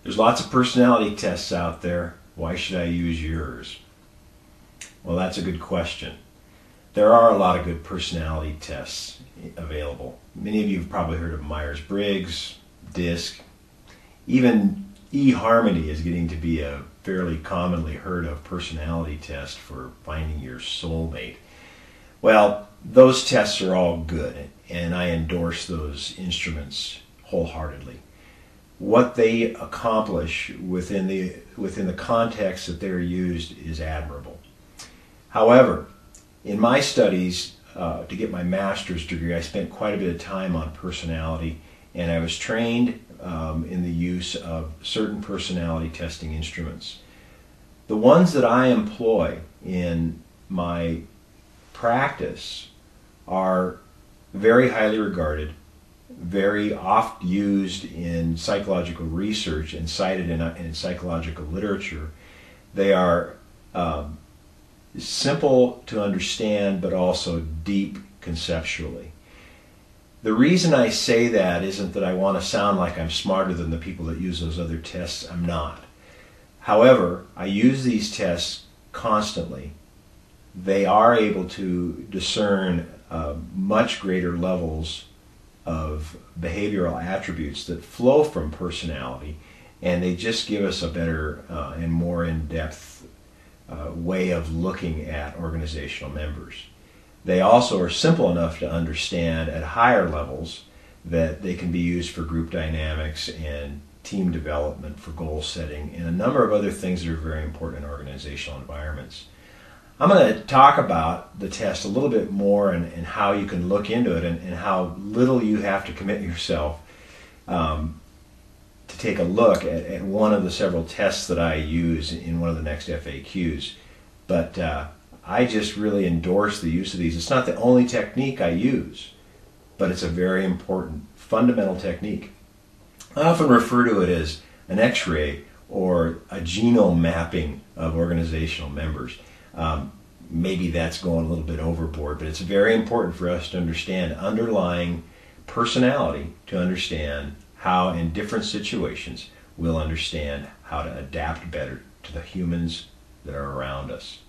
There's lots of personality tests out there. Why should I use yours? Well, that's a good question. There are a lot of good personality tests available. Many of you have probably heard of Myers-Briggs, DISC. Even eHarmony is getting to be a fairly commonly heard of personality test for finding your soulmate. Well, those tests are all good, and I endorse those instruments wholeheartedly. What they accomplish within the context that they're used is admirable. However, in my studies, to get my master's degree, I spent quite a bit of time on personality, and I was trained in the use of certain personality testing instruments. The ones that I employ in my practice are very highly regarded, very oft used in psychological research and cited in psychological literature. They are simple to understand, but also deep conceptually. The reason I say that isn't that I want to sound like I'm smarter than the people that use those other tests. I'm not. However, I use these tests constantly. They are able to discern much greater levels of behavioral attributes that flow from personality, and they just give us a better and more in-depth way of looking at organizational members. They also are simple enough to understand at higher levels that they can be used for group dynamics and team development, for goal setting, and a number of other things that are very important in organizational environments. I'm going to talk about the test a little bit more and how you can look into it and how little you have to commit yourself to take a look at one of the several tests that I use in one of the next FAQs. But I just really endorse the use of these. It's not the only technique I use, but it's a very important fundamental technique. I often refer to it as an X-ray or a genome mapping of organizational members. Maybe that's going a little bit overboard, but it's very important for us to understand underlying personality, to understand how in different situations we'll understand how to adapt better to the humans that are around us.